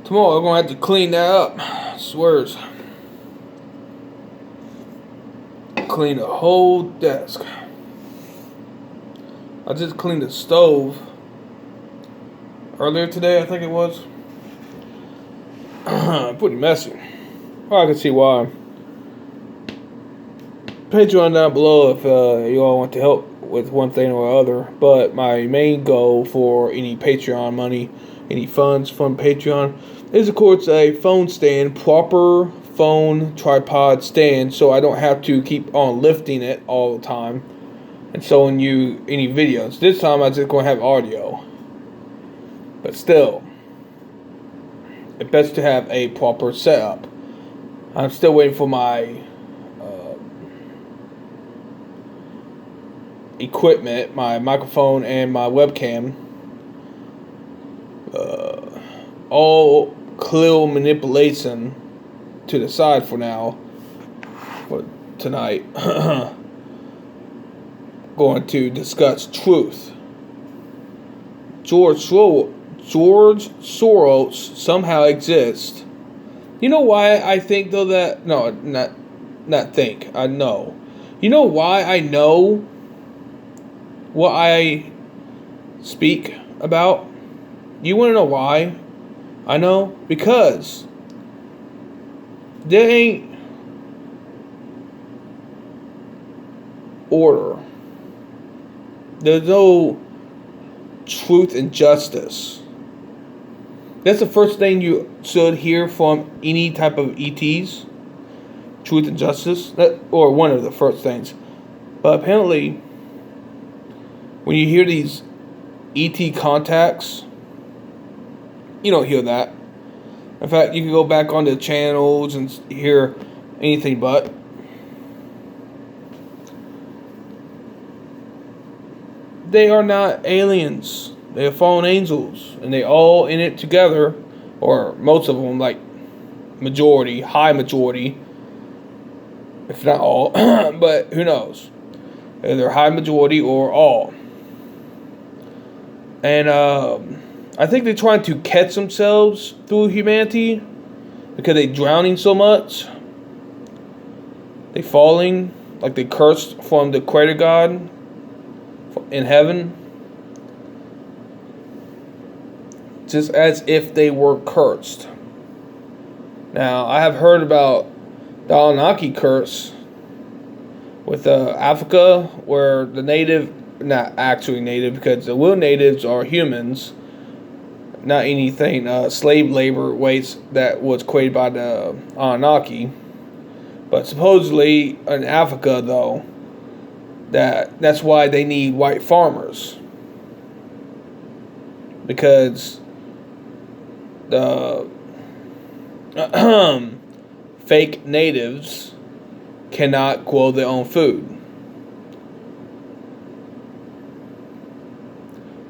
Tomorrow I'm gonna have to clean that up. Swears. Clean the whole desk. I just cleaned the stove earlier today, I think it was. Pretty messy. Well, I can see why. Patreon down below if you all want to help with one thing or other. But my main goal for any Patreon money, any funds from Patreon, is of course a phone stand, proper phone tripod stand, so I don't have to keep on lifting it all the time and showing you any videos. This time I'm just going to have audio. But still, it's best to have a proper setup. I'm still waiting for my equipment, my microphone and my webcam. All clear manipulation to the side for now. For tonight. Going to discuss truth. George Soros somehow exists. You know why I think though that not think, I know. You know why I know what I speak about? You want to know why I know? Because there ain't order. There's no truth and justice. That's the first thing you should hear from any type of ETs. Truth and justice. Or one of the first things. But apparently, when you hear these ET contacts, you don't hear that. In fact, you can go back on the channels and hear anything but. They are not aliens. They are fallen angels. And they all in it together. Or most of them, like majority, high majority. If not all. But who knows. Either high majority or all. And I think they're trying to catch themselves through humanity. Because they're drowning so much. They falling. Like they cursed from the creator God in heaven. Just as if they were cursed. Now, I have heard about the Anunnaki curse with Africa, where the native, not actually native, because the real natives are humans, not anything slave labor waste that was created by the Anunnaki. But supposedly in Africa, though, that's why they need white farmers, because the fake natives cannot grow their own food.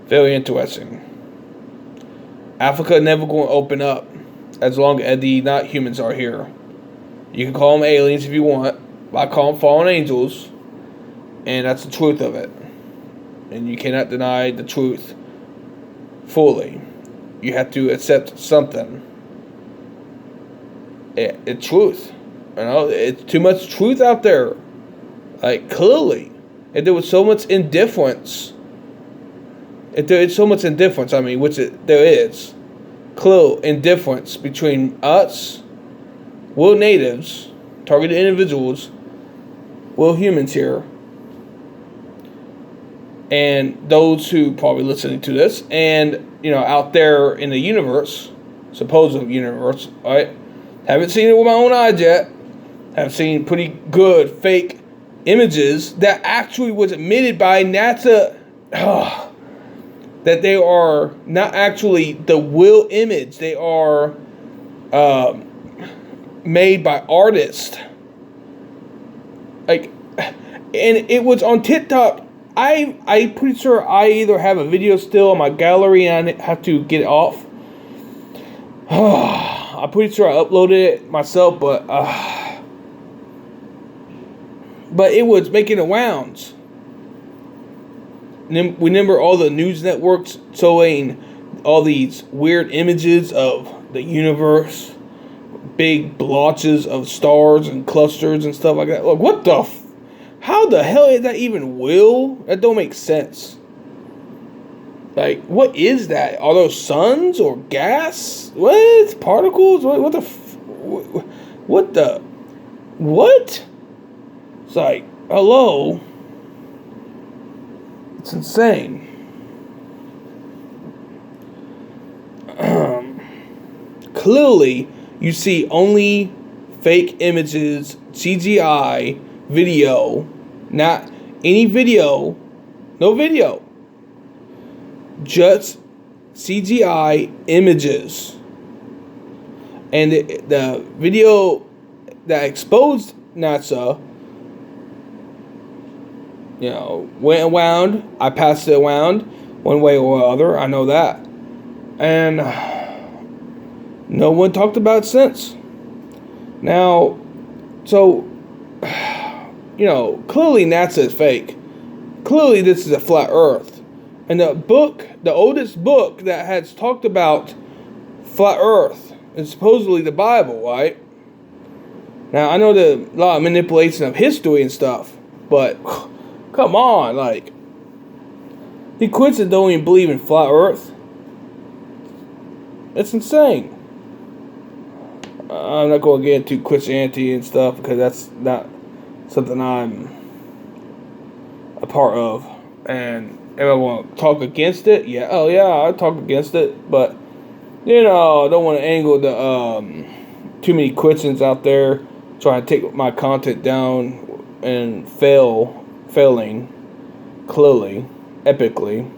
Very interesting. Africa never going to open up as long as the not humans are here. You can call them aliens if you want. I call them fallen angels. And that's the truth of it. And you cannot deny the truth fully. You have to accept something. It's truth. You know, it's too much truth out there. Like, clearly. If there was so much indifference. If there is so much indifference, I mean, there is. Clear indifference between us, real natives, targeted individuals, real humans here, and those who probably listening to this, and out there in the universe, supposed universe, right? Haven't seen it with my own eyes yet. Have seen pretty good fake images that actually was admitted by NASA that they are not actually the real image. They are made by artists. Like, and it was on TikTok. I'm pretty sure I either have a video still in my gallery and I have to get it off. I'm pretty sure I uploaded it myself, but it was making the rounds. Remember all the news networks showing all these weird images of the universe, big blotches of stars and clusters and stuff like that. Look, what the? How the hell is that even real? That don't make sense. Like, what is that? Are those suns or gas? What? Particles? What the? What the? What? It's like, hello? It's insane. Clearly, you see only fake images, CGI, video, not any video, no video. Just CGI images. And the video that exposed NASA, went around. I passed it around one way or other. I know that. And no one talked about it since. Now, so, clearly NASA is fake. Clearly this is a flat earth. And the oldest book that has talked about flat earth is supposedly the Bible, right? Now, I know there's a lot of manipulation of history and stuff, but come on, like, the Christians don't even believe in flat earth. It's insane. I'm not going to get into Christianity and stuff because that's not something I'm a part of. And if I want to talk against it, I talk against it. But, I don't want to angle the too many Christians out there trying to take my content down and failing clearly, epically.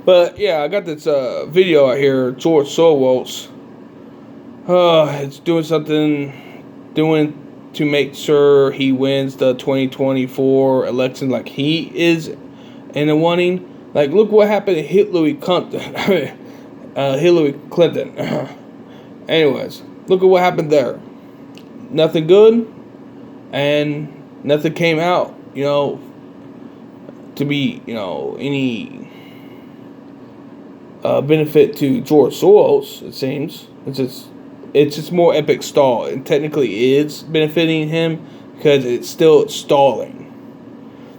But yeah, I got this video out here, George Soros. It's doing to make sure he wins the 2024 election, like he is in the winning. Like, look what happened to Hillary Clinton. Anyways, look at what happened there. Nothing good, and nothing came out, to be, any benefit to George Soros, it seems. It's just more epic stall. It technically is benefiting him because it's still stalling.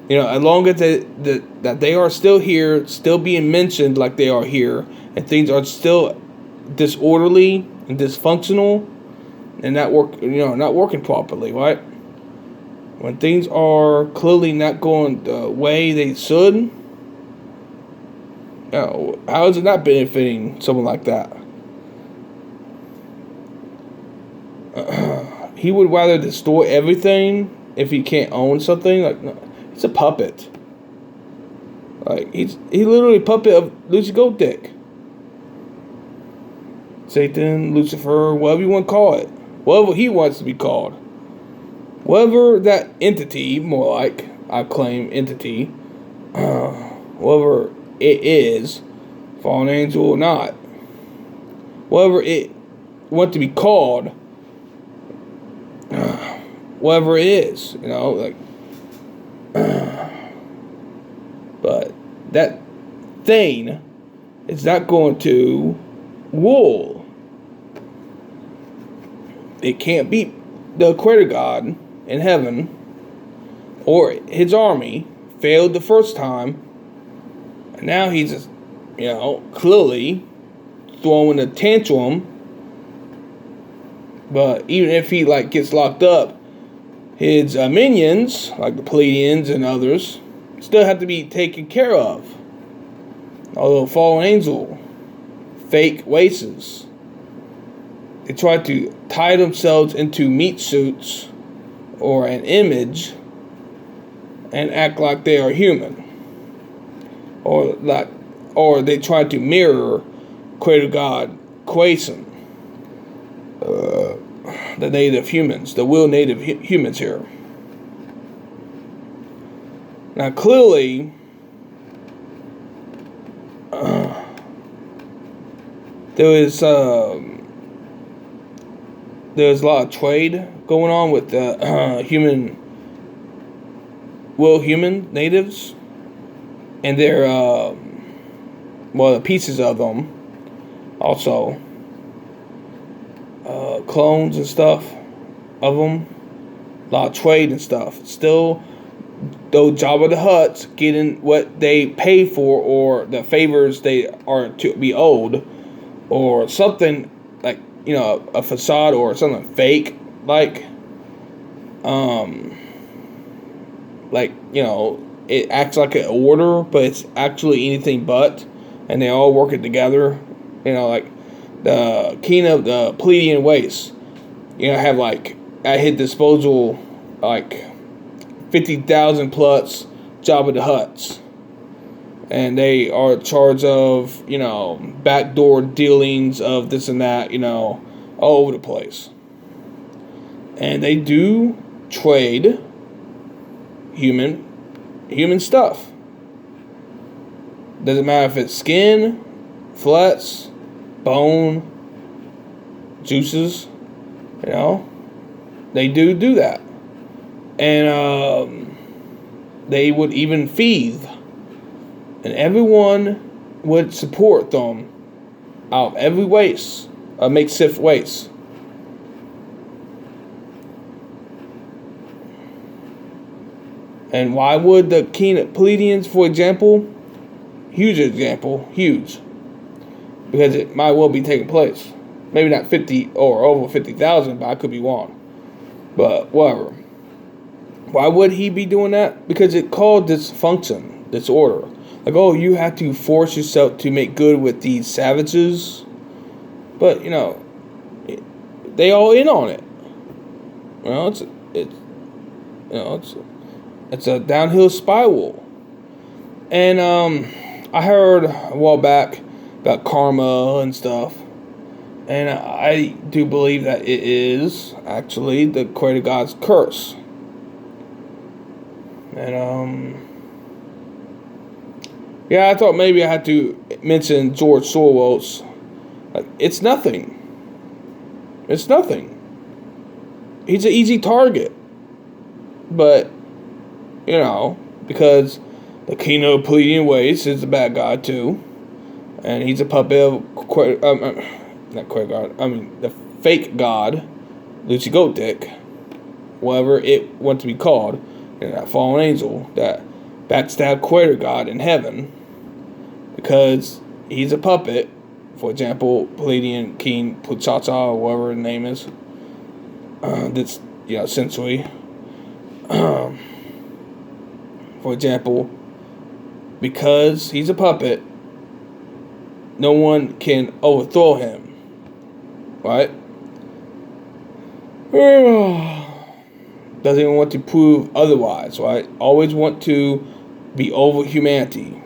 As long as that they are still here, still being mentioned like they are here, and things are still disorderly and dysfunctional, and not working properly, right? When things are clearly not going the way they should, how is it not benefiting someone like that? He would rather destroy everything if he can't own something. Like, no, he's a puppet. Like, he literally a puppet of Lucy Gold Dick. Satan, Lucifer, whatever you want to call it. Whatever he wants to be called. Whatever that entity, more like, I claim entity, whatever it is, fallen angel or not, whatever it wants to be called, whatever it is, but that thing is not going to rule. It can't beat the creator God in heaven, or his army failed the first time, and now he's just, clearly throwing a tantrum. But even if he gets locked up, his minions, like the Pleiadians and others, still have to be taken care of. Although fallen angel, fake races, they try to tie themselves into meat suits or an image and act like they are human, or they try to mirror Creator God, Quason. The native humans, the real native humans here. Now, clearly, there's a lot of trade going on with the human natives, and their the pieces of them also. clones and stuff of them. A lot of trade and stuff. Still, those Jabba the Hutts getting what they pay for, or the favors they are to be owed, or something like, a facade or something fake, like it acts like an order, but it's actually anything but, and they all work it together. Like the king of the Pleiadian Waste, have like at his disposal like 50,000 plus Jabba the Hutts, and they are in charge of backdoor dealings of this and that, all over the place, and they do trade human stuff. Doesn't matter if it's skin, flesh, bone, juices, they do that. And they would even feed, and everyone would support them out of every waste, makeshift waste. And why would the king of Pleiadians, for example, huge, because it might well be taking place. Maybe not 50 or over 50,000, but I could be wrong. But whatever. Why would he be doing that? Because it called dysfunction, disorder. Like, oh, you have to force yourself to make good with these savages. But, they all in on it. It's a downhill spiral. And I heard a while back about karma and stuff. And I do believe that it is actually the Creator God's curse. And I thought maybe I had to mention George Soros. It's nothing. It's nothing. He's an easy target. But, because the King of Pleiadian Waste is a bad guy too. And he's a puppet of the fake god, Lucy Goat Dick, whatever it wants to be called, and that fallen angel that backstabbed Creator God in heaven, because he's a puppet. For example, Pleiadian King Puchacha, or whatever his name is, that's essentially, for example, because he's a puppet, no one can overthrow him. Right? Doesn't even want to prove otherwise, right? Always want to be over humanity.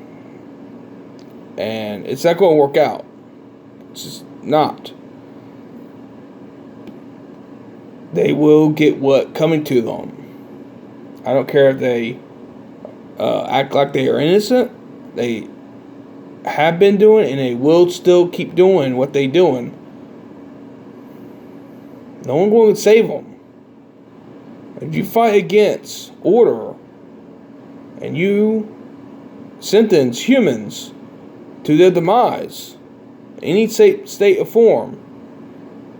And it's not going to work out. It's just not. They will get what coming to them. I don't care if they act like they are innocent. They have been doing, and they will still keep doing what they're doing. No one's going to save them. If you fight against order and you sentence humans to their demise, any state of form,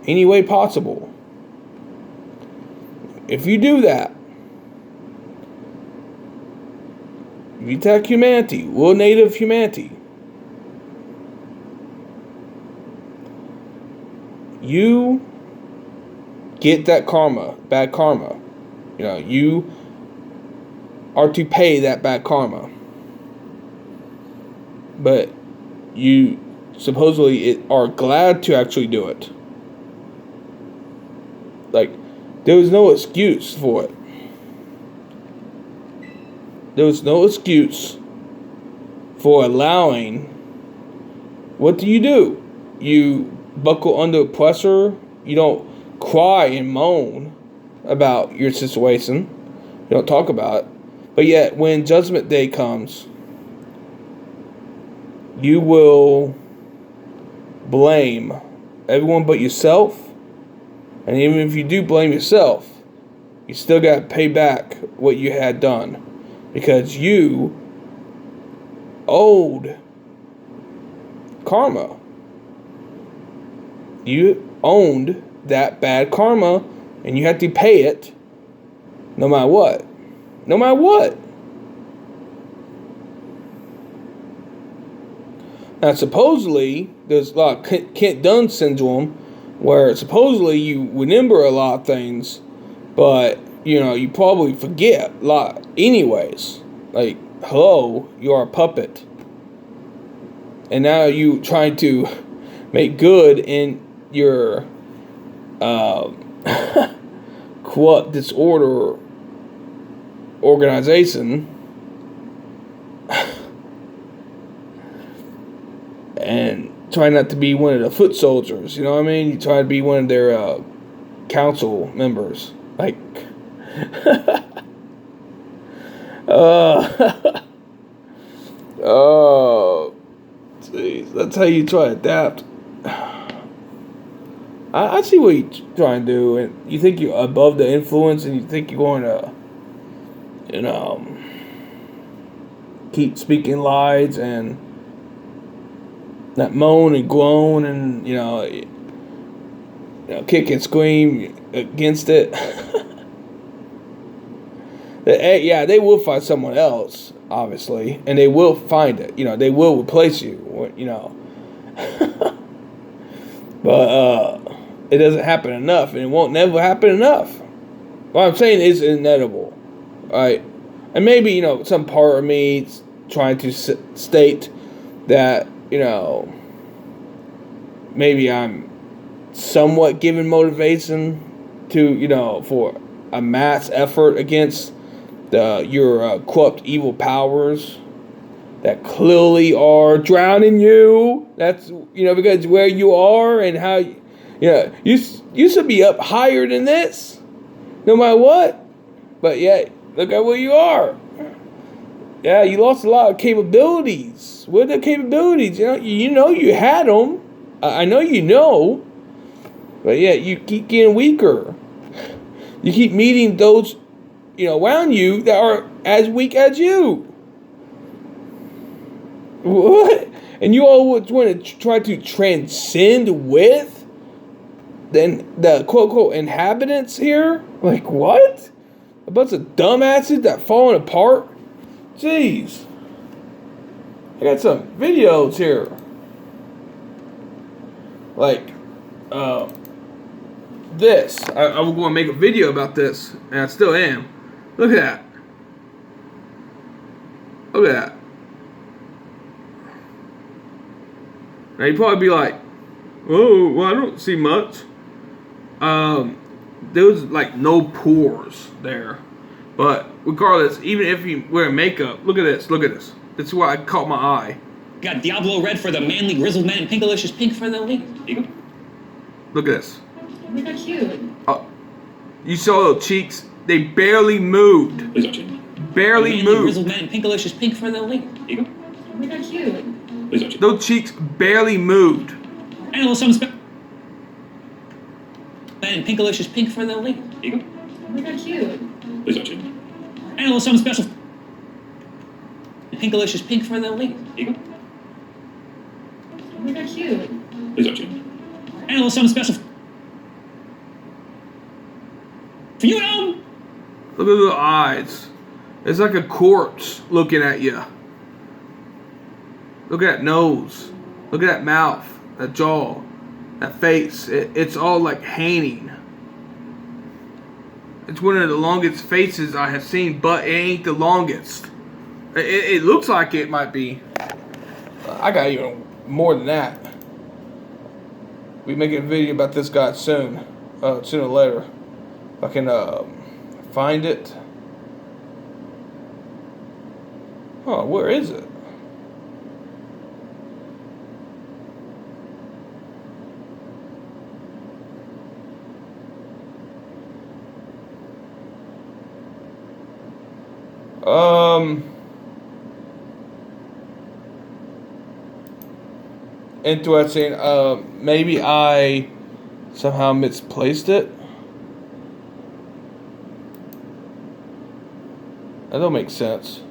any way possible, if you do that, if you attack humanity, native humanity, you get that karma, bad karma. You are to pay that bad karma. But you supposedly are glad to actually do it. Like, there was no excuse for it. There was no excuse for allowing. What do? You buckle under pressure. You don't cry and moan about your situation. You don't talk about it. But yet, when Judgment Day comes, you will blame everyone but yourself. And even if you do blame yourself, you still got to pay back what you had done. Because you owed karma. You owned that bad karma, and you have to pay it no matter what. No matter what. Now, supposedly, there's a lot of Kent Dunn syndrome, where supposedly you remember a lot of things, but, you know, you probably forget a lot anyways. Like, hello, you are a puppet. And now you trying to make good in your corrupt disorder organization. And try not to be one of the foot soldiers, you know what I mean? You try to be one of their council members. Like, oh, jeez, that's how you try to adapt. I see what you try and do, and you think you're above the influence, and you think you're going to, you know, keep speaking lies and not moan and groan and, you know, kick and scream against it. Yeah, they will find someone else, obviously, and they will find it. You know, they will replace you, you know. But it doesn't happen enough, and it won't never happen enough. What I'm saying is inevitable, right? And maybe, you know, some part of me trying to state that, you know, maybe I'm somewhat giving motivation to, you know, for a mass effort against your corrupt evil powers that clearly are drowning you. That's, you know, because where you are and how, you know, you should be up higher than this, no matter what. But yet, look at where you are. Yeah, you lost a lot of capabilities. What are the capabilities? You know you had them. I know you know. But yeah, you keep getting weaker. You keep meeting those, you know, around you that are as weak as you. What? And you all want to try to transcend with then the quote-unquote inhabitants here? Like, what? A bunch of dumbasses that falling apart? Jeez. I got some videos here. Like, this. I was going to make a video about this, and I still am. Look at that. Look at that. Now, you'd probably be like, oh, well, I don't see much. There was, like, no pores there. But regardless, even if you wear makeup, look at this, look at this. This is why I caught my eye. Got Diablo red for the manly grizzled man and Pinkalicious pink for the lady. There you go. Look at this. Oh my god, cute. You saw those cheeks? They barely moved. Please don't you. Barely manly moved. Grizzled man and Pinkalicious pink for the lady. There you go. Oh my god, cute. Please don't you. Those cheeks barely moved. And a little something special. Man and Pinkalicious pink for the lady. There you go. Oh my god, cute. Please don't you. And a little something special. Pinkalicious pink for the lady. There you go. Oh my god, cute. Please don't you. And a little something special. For you, Elm. Look at the eyes. It's like a corpse looking at you. Look at that nose. Look at that mouth. That jaw. That face. It's all like hanging. It's one of the longest faces I have seen, but it ain't the longest. It looks like it might be. I got even more than that. We making a video about this guy soon. Sooner or later. If I can find it. Oh, where is it? Interesting. Maybe I somehow misplaced it. That don't make sense.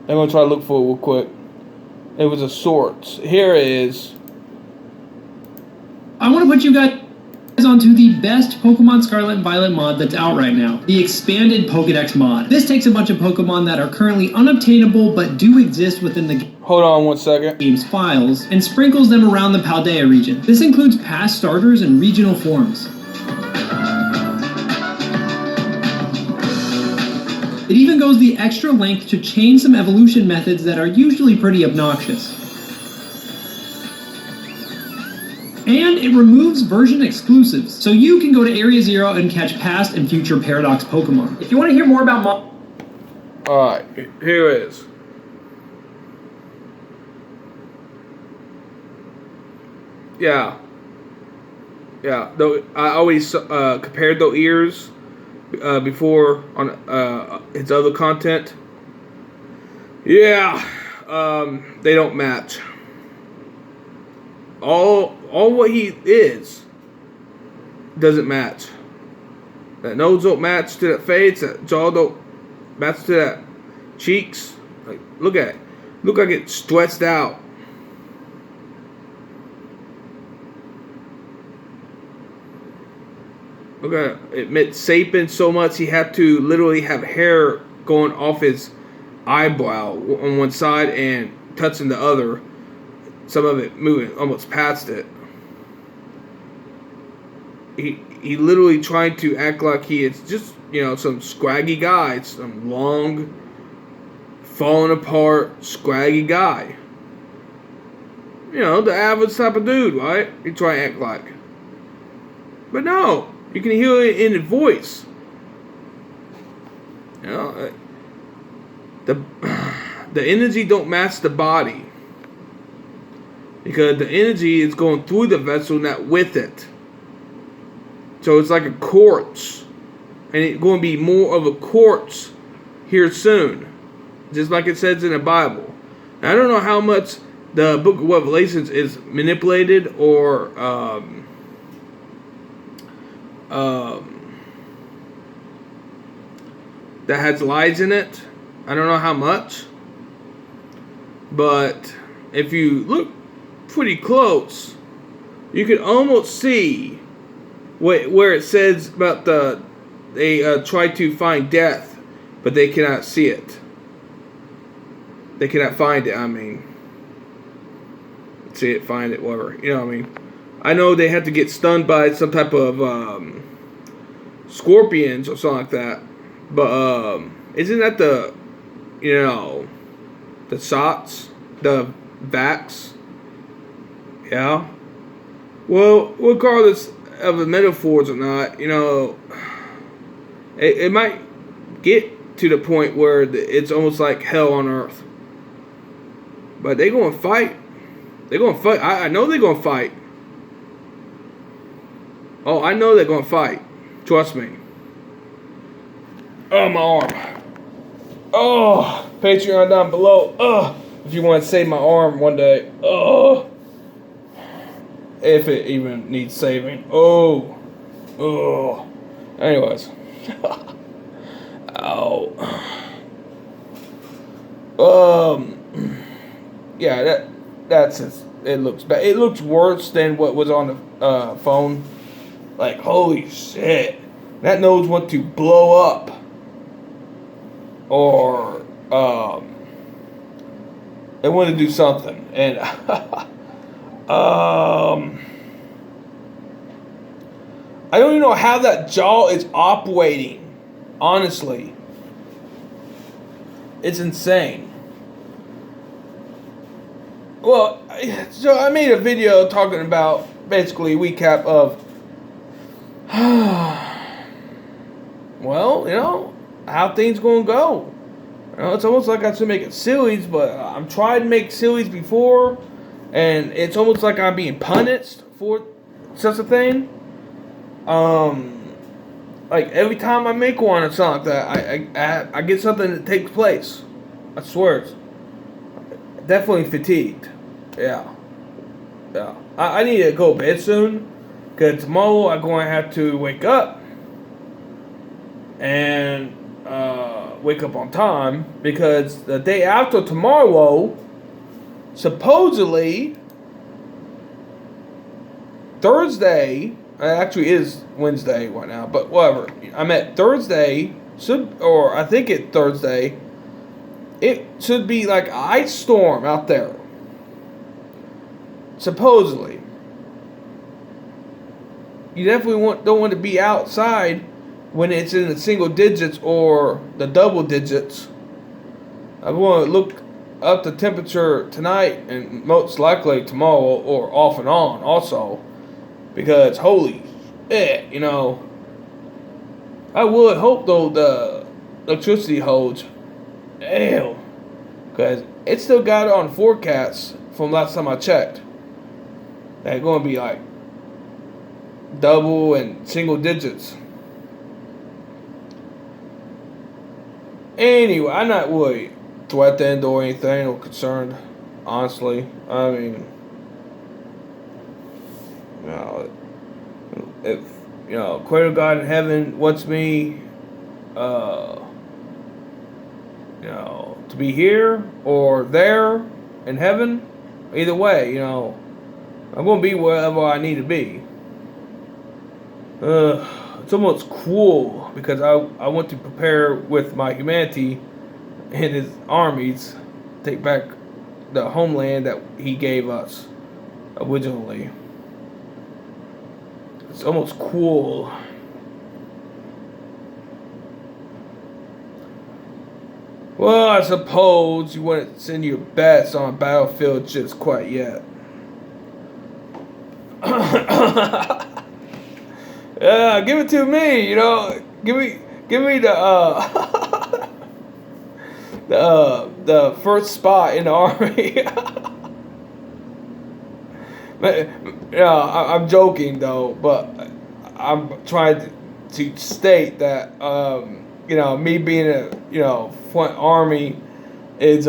I'm gonna try to look for it real quick. It was a sort. Here it is. I want to put you guys onto the best Pokemon Scarlet and Violet mod that's out right now, the expanded Pokedex mod. This takes a bunch of Pokemon that are currently unobtainable but do exist within the Hold on 1 second. game's files and sprinkles them around the Paldea region. This includes past starters and regional forms. It even goes the extra length to change some evolution methods that are usually pretty obnoxious. And it removes version exclusives, so you can go to Area Zero and catch past and future Paradox Pokemon. If you want to hear more about Alright, here it is. Yeah. Yeah, though I always compared those ears before on its other content. Yeah, they don't match. All what he is doesn't match. That nose don't match to that face. That jaw don't match to that cheeks. Like, look at it. Look like it's stretched out. Look at it. It saping so much he had to literally have hair going off his eyebrow on one side and touching the other. Some of it moving almost past it. He literally trying to act like he is just, you know, some scraggy guy, some long, falling apart, scraggy guy. You know, the average type of dude, right? He try to act like. But no, you can hear it in his voice. You know, the energy don't match the body. Because the energy is going through the vessel, not with it. So it's like a corpse. And it's going to be more of a corpse here soon. Just like it says in the Bible. Now, I don't know how much the book of Revelations is manipulated or that has lies in it. I don't know how much. But if you look pretty close, you can almost see where it says about they try to find death, but they cannot see it. They cannot find it. I mean, see it, find it, whatever. You know what I mean? I know they have to get stunned by some type of scorpions or something like that. But isn't that the, you know, the shots, the vax? Yeah. Well, regardless of the metaphors or not, you know, it might get to the point where it's almost like hell on earth. But they're going to fight. They're going to fight. I know they're going to fight. Oh, I know they're going to fight. Trust me. Oh, my arm. Oh, Patreon down below. Oh, if you want to save my arm one day. Oh. If it even needs saving. Oh. Oh. Anyways. Ow. Yeah, that's just, it looks bad. It looks worse than what was on the phone. Like, holy shit. That nose want to blow up. Or they want to do something. And I don't even know how that jaw is operating. Honestly. It's insane. Well, so I made a video talking about basically a recap of well, you know, how things gonna go. You know, it's almost like I should make a series, but I'm trying to make series before, and it's almost like I'm being punished for such a thing. Like every time I make one or something like that, I get something that takes place. I swear, it's definitely fatigued. Yeah. I need to go to bed soon, because tomorrow I'm going to have to wake up and wake up on time because the day after tomorrow, supposedly Thursday, actually is Wednesday right now, but whatever. I meant Thursday or I think it's Thursday. It should be like an ice storm out there. Supposedly. You definitely don't want to be outside when it's in the single digits or the double digits. I want to look up the temperature tonight and most likely tomorrow or off and on also. Because holy shit, I would hope though the electricity holds. Damn. Because it still got it on forecasts from last time I checked. They're going to be like double and single digits. Anyway, I'm not really threatened or anything or concerned, honestly. I mean, if, Creator God in heaven wants me, to be here or there in heaven, either way, I'm going to be wherever I need to be. It's almost cruel because I want to prepare with my humanity and his armies take back the homeland that he gave us originally. It's almost cruel. Well, I suppose you wouldn't send your bets on a battlefield just quite yet. Yeah, give it to me, Give me the the first spot in the army. I'm joking though, but I'm trying to state that me being a front army is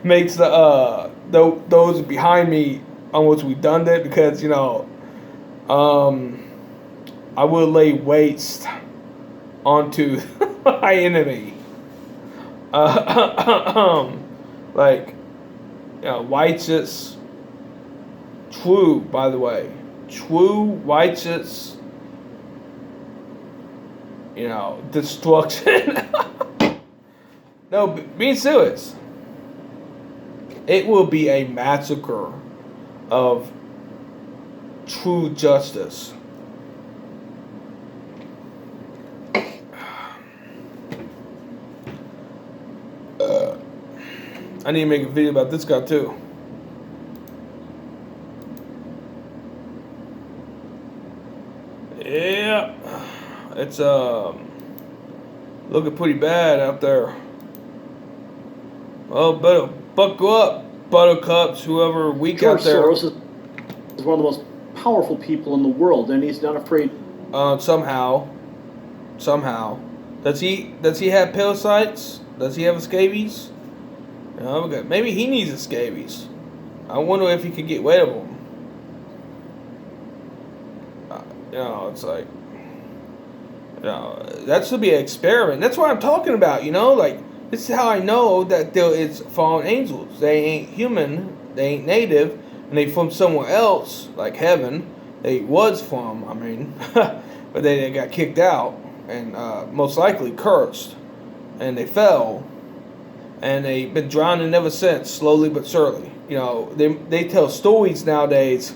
makes the those behind me almost redundant because I will lay waste onto my enemy. Righteous, true, by the way, true, righteous, destruction. No, being serious. It will be a massacre of true justice. I need to make a video about this guy too. Yeah, it's looking pretty bad out there. Well, better buckle up, buttercups, whoever weak George out there. Soros is one of the most powerful people in the world, and he's not afraid. Somehow, does he have parasites? Does he have scabies? Maybe he needs a scabies. I wonder if he could get rid of them. It's like, that should be an experiment. That's what I'm talking about. This is how I know that there is fallen angels. They ain't human. They ain't native, and they from somewhere else, like heaven. They was from, but they got kicked out and most likely cursed, and they fell, and they've been drowning ever since, slowly but surely. They tell stories nowadays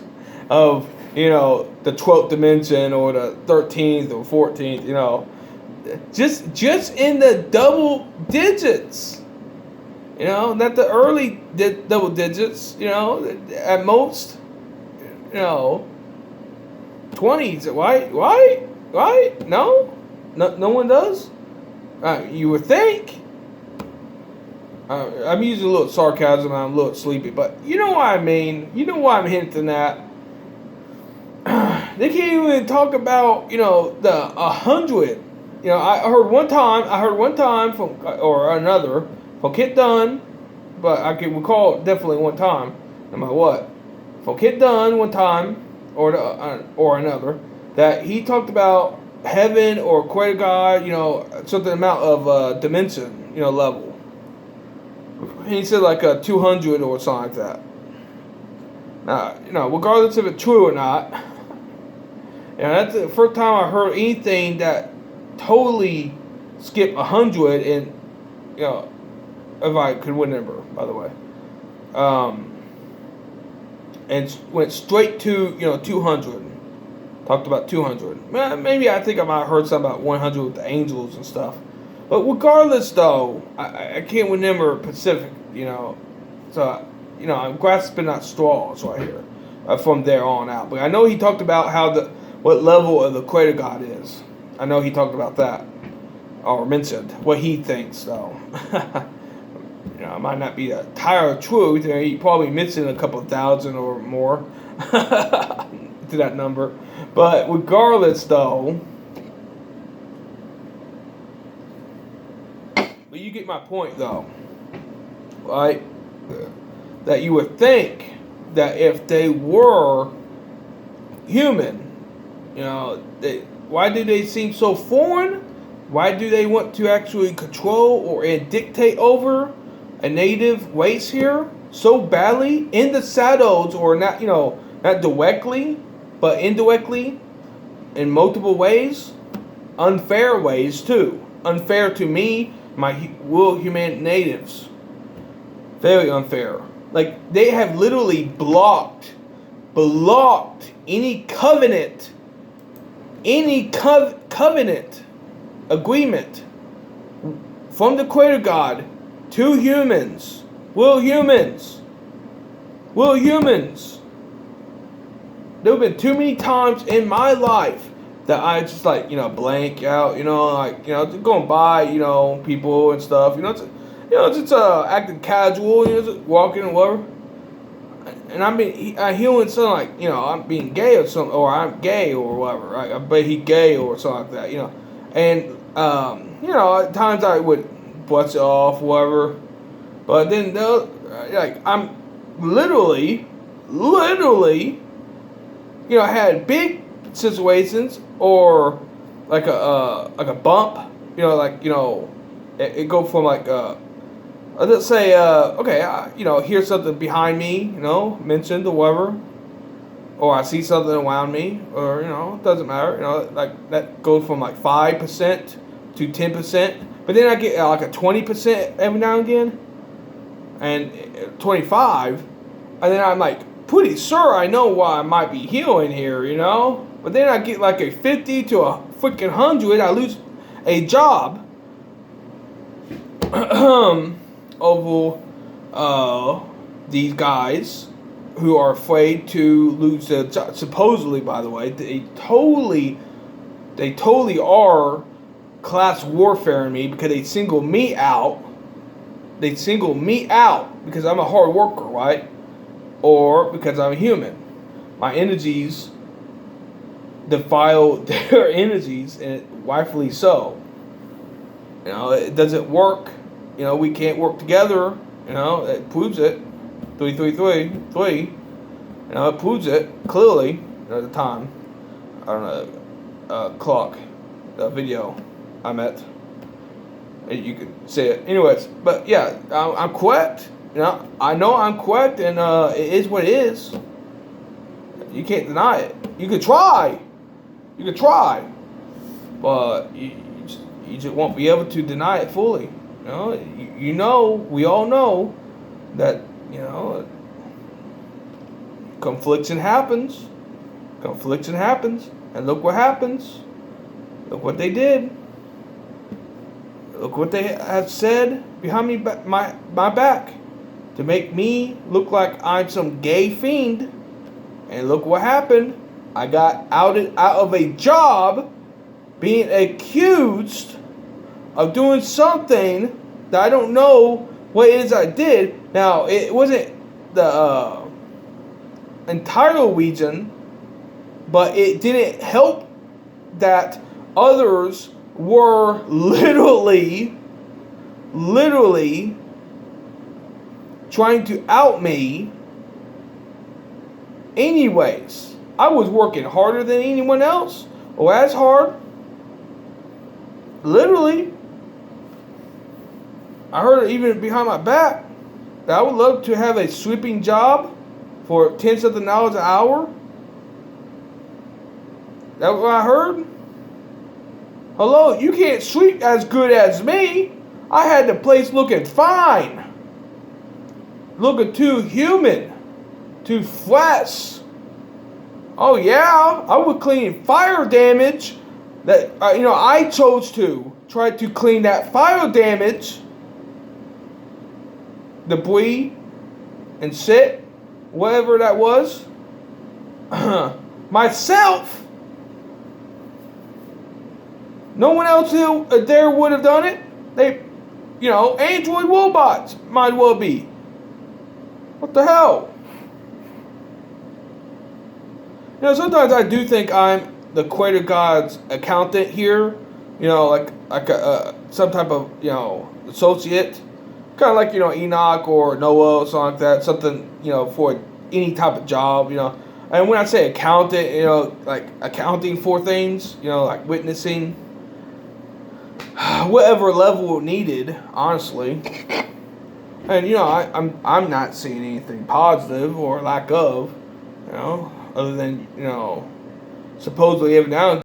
of the 12th dimension or the 13th or 14th. Just in the double digits. Not the early double digits. At most. 20s, right? No one does. You would think. I'm using a little sarcasm. I'm a little sleepy, but you know what I mean. You know why I'm hinting at. They can't even talk about the 100. I heard one time from Kit Dunn, but I can recall definitely one time, no matter what, from Kit Dunn one time or another, that he talked about heaven or equator God, something amount of dimension, level. And he said like 200 or something like that. Now, regardless if it's true or not, that's the first time I heard anything that totally skipped 100 and, if I could remember, by the way. And went straight to, 200. Talked about 200. Maybe I think I might have heard something about 100 with the angels and stuff. But regardless, though, I can't remember Pacific, So, I'm grasping at straws right here from there on out. But I know he talked about what level of the creator God is. I know he talked about that. Or mentioned what he thinks, though. It might not be a entire truth. He probably mentioned a couple thousand or more to that number. But regardless, though, but you get my point, though, right? That you would think that if they were human, why do they seem so foreign? Why do they want to actually control or dictate over a native race here so badly in the shadows, or not, not directly, but indirectly in multiple ways, unfair ways too. Unfair to me, my human natives. Very unfair. Like, they have literally blocked any covenant, agreement from the Creator God to humans. Will humans. There have been too many times in my life that I just blank out, just going by, people and stuff, just acting casual, just walking and whatever. And I hearing something like, I'm being gay or something, or I'm gay or whatever, right? I bet he gay or something like that, And, at times I would brush it off, whatever. But then, I'm literally, had big situations or like a bump, it go from let's say, hear something behind me, mentioned or whatever, or I see something around me, or, it doesn't matter, that goes from 5% to 10%, but then I get a 20% every now and again, and 25, and then I'm pretty sure I know why I might be healing here, but then I get a 50 to a freaking 100, I lose a job, over these guys who are afraid to lose their job. Supposedly, by the way, they totally are class warfaring me because they single me out. They single me out because I'm a hard worker, right? Or because I'm a human. My energies defile their energies, and rightfully so. It doesn't work. We can't work together. It proves it. 333. It proves it clearly at the time. I don't know. Clock. The video I'm at. You could say it. Anyways, but yeah, I'm correct. I know I'm correct, and it is what it is. You can't deny it. You could try. But you just won't be able to deny it fully. We all know that, confliction happens, and look what happens. Look what they did. Look what they have said behind me, my back, to make me look like I'm some gay fiend. And look what happened. I got out of a job, being accused of doing something that I don't know what it is I did. Now, it wasn't the entire region, but it didn't help that others were literally trying to out me. Anyways, I was working harder than anyone else, or as hard, literally, I heard it even behind my back that I would love to have a sweeping job for $10-something an hour. That's what I heard. Hello, you can't sweep as good as me. I had the place looking fine. Looking too human. Too fresh. Oh yeah, I would clean fire damage that, I chose to try to clean that fire damage, debris, and shit, whatever that was, myself. No one else there would have done it. They, Android robots might well be. What the hell? Sometimes I do think I'm the Creator God's accountant here. Like some type of, associate. Kind of like, Enoch or Noah or something like that. Something, for any type of job, And when I say accountant, like accounting for things, like witnessing. Whatever level needed, honestly. And, I'm not seeing anything positive or lack of, other than, supposedly every now and